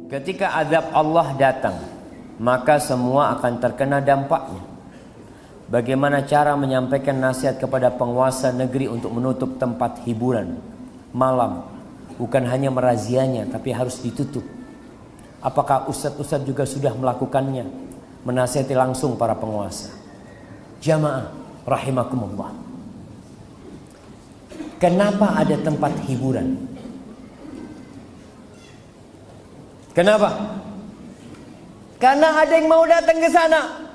Ketika azab Allah datang, maka semua akan terkena dampaknya. Bagaimana cara menyampaikan nasihat kepada penguasa negeri untuk menutup tempat hiburan malam? Bukan hanya merazianya, tapi harus ditutup. Apakah ustadz-ustadz juga sudah melakukannya? Menasihati langsung para penguasa. Jamaah rahimakumullah. Kenapa ada tempat hiburan? Kenapa? Karena ada yang mau datang ke sana.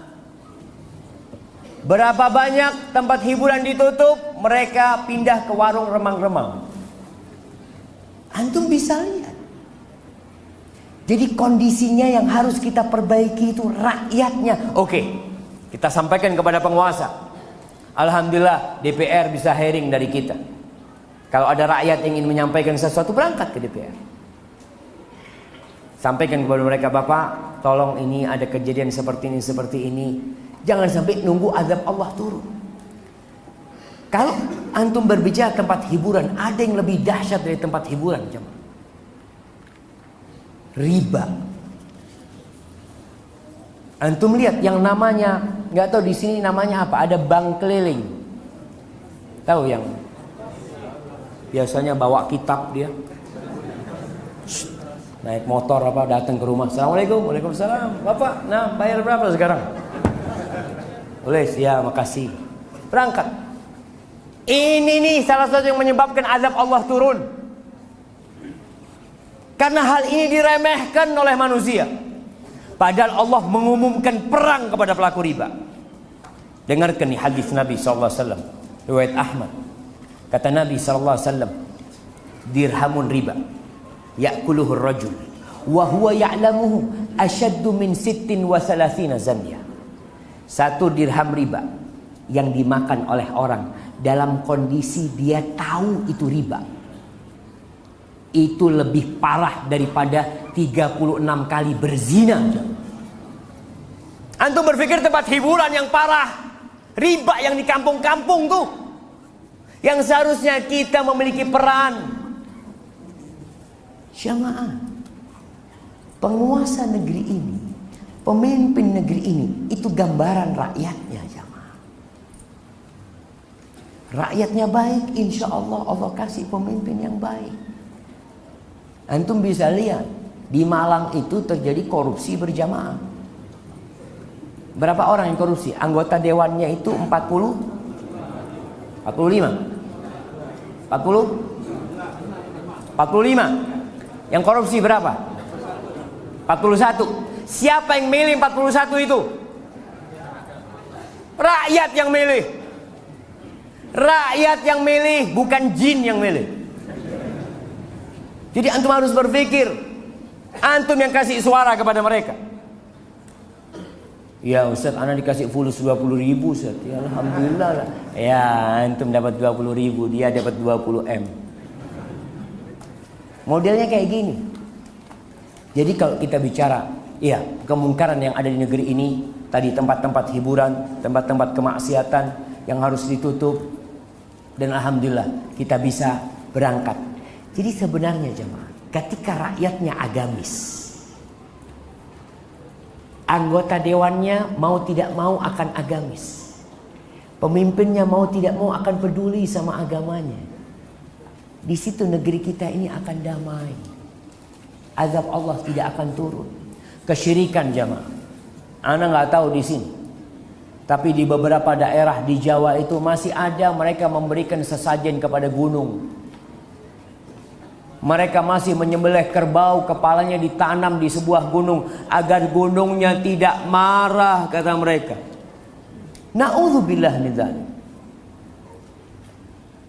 Berapa banyak tempat hiburan ditutup, mereka pindah ke warung remang-remang. Antum bisa lihat. Jadi kondisinya yang harus kita perbaiki itu rakyatnya. Oke, kita sampaikan kepada penguasa. Alhamdulillah DPR bisa hearing dari kita. Kalau ada rakyat yang ingin menyampaikan sesuatu, berangkat ke DPR. Sampaikan kepada mereka, Bapak, tolong ini ada kejadian seperti ini. Jangan sampai nunggu azab Allah turun. Kalau antum berbicara tempat hiburan, ada yang lebih dahsyat dari tempat hiburan, jemaah. Riba. Antum lihat yang namanya, nggak tahu di sini namanya apa, ada bank keliling. Tahu yang biasanya bawa kitab dia. Naik motor apa datang ke rumah. Assalamualaikum. Waalaikumsalam. Bapak, nah bayar berapa sekarang? Boleh, ya makasih. Berangkat. Ini nih salah satu yang menyebabkan azab Allah turun. Karena hal ini diremehkan oleh manusia. Padahal Allah mengumumkan perang kepada pelaku riba. Dengarkan nih hadis Nabi SAW, riwayat Ahmad. Kata Nabi SAW, dirhamun riba ya'kuluhu ar-rajul wa huwa ya'lamuhu ashaddu min 36 zanya. Satu dirham riba yang dimakan oleh orang dalam kondisi dia tahu itu riba, itu lebih parah daripada 36 kali berzina. Antum berpikir tempat hiburan yang parah, riba yang di kampung-kampung tuh, yang seharusnya kita memiliki peran. Jamaah, penguasa negeri ini, pemimpin negeri ini, itu gambaran rakyatnya, jamaah. Rakyatnya baik, insya Allah Allah kasih pemimpin yang baik. Antum bisa lihat di Malang itu terjadi korupsi berjamaah. Berapa orang yang korupsi? Anggota dewannya itu 40, 45, 40, 45. Yang korupsi berapa? 41. Siapa yang milih 41 itu? Rakyat yang milih. Rakyat yang milih, bukan jin yang milih. Jadi antum harus berpikir, antum yang kasih suara kepada mereka. Ya Ustaz, ana dikasih fulus 20.000 Ustaz. Ya alhamdulillah lah. Ya antum dapat 20.000, dia dapat 20M. Modelnya kayak gini. Jadi kalau kita bicara, ya kemungkaran yang ada di negeri ini, tadi tempat-tempat hiburan, tempat-tempat kemaksiatan yang harus ditutup, dan alhamdulillah kita bisa berangkat. Jadi sebenarnya jemaah, ketika rakyatnya agamis, anggota dewannya mau tidak mau akan agamis, pemimpinnya mau tidak mau akan peduli sama agamanya, di situ negeri kita ini akan damai. Azab Allah tidak akan turun. Kesyirikan jamaah, ana nggak tahu di sini, tapi di beberapa daerah di Jawa itu masih ada mereka memberikan sesajen kepada gunung. Mereka masih menyembelih kerbau, kepalanya ditanam di sebuah gunung agar gunungnya tidak marah, kata mereka. Na'udzubillah min dzalik.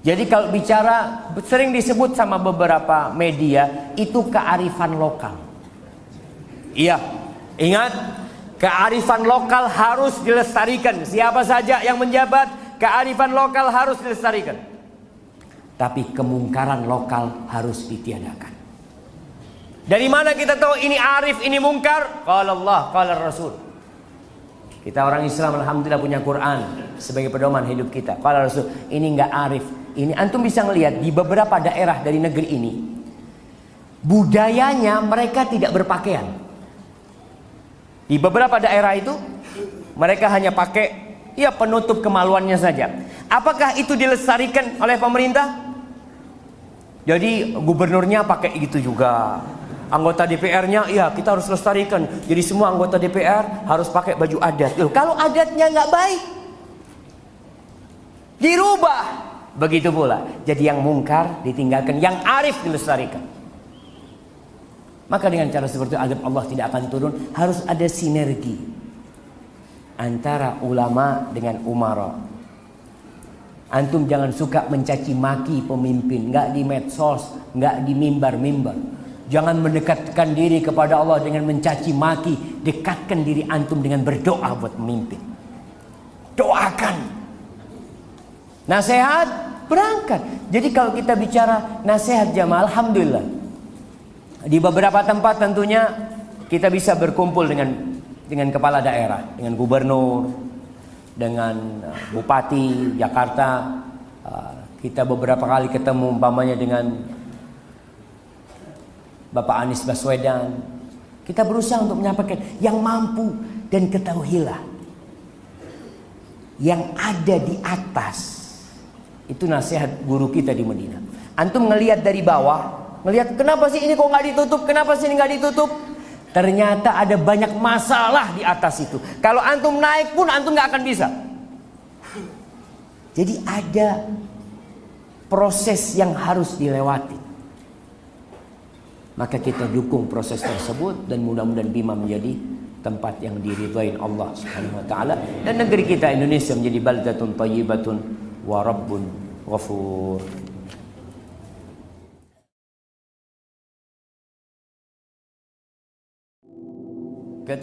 Jadi kalau bicara, sering disebut sama beberapa media, itu kearifan lokal. Iya, ingat, kearifan lokal harus dilestarikan. Siapa saja yang menjabat, kearifan lokal harus dilestarikan. Tapi kemungkaran lokal harus ditiadakan. Dari mana kita tahu ini arif, ini mungkar? Qala Allah, qala Rasul. Kita orang Islam alhamdulillah punya Quran sebagai pedoman hidup kita. Qala Rasul, ini enggak arif. Ini antum bisa ngelihat di beberapa daerah dari negeri ini, budayanya mereka tidak berpakaian. Di beberapa daerah itu mereka hanya pakai ya penutup kemaluannya saja. Apakah itu dilestarikan oleh pemerintah? Jadi gubernurnya pakai gitu juga. Anggota DPR-nya, ya kita harus lestarikan. Jadi semua anggota DPR harus pakai baju adat. Loh, kalau adatnya nggak baik, dirubah. Begitu pula. Jadi yang mungkar ditinggalkan, yang arif dilestarikan. Maka dengan cara seperti itu azab Allah tidak akan turun. Harus ada sinergi antara ulama dengan umara. Antum jangan suka mencaci maki pemimpin, nggak di medsos, nggak di mimbar-mimbar. Jangan mendekatkan diri kepada Allah dengan mencaci maki. Dekatkan diri antum dengan berdoa buat pemimpin. Doakan. Nasihat, berangkat. Jadi kalau kita bicara nasihat jamaah, alhamdulillah. Di beberapa tempat tentunya kita bisa berkumpul dengan kepala daerah, dengan gubernur, dengan bupati Jakarta. Kita beberapa kali ketemu umpamanya dengan Bapak Anies Baswedan. Kita berusaha untuk menyampaikan yang mampu, dan ketahuilah yang ada di atas. Itu nasihat guru kita di Madinah. Antum ngelihat dari bawah, ngelihat kenapa sih ini kok nggak ditutup, kenapa sih ini nggak ditutup? Ternyata ada banyak masalah di atas itu. Kalau antum naik pun antum nggak akan bisa. Jadi ada proses yang harus dilewati. Maka kita dukung proses tersebut, dan mudah-mudahan Bima menjadi tempat yang diridhain Allah Subhanahu wa taala, dan negeri kita Indonesia menjadi baldatun thayyibatun wa rabbun ghafur.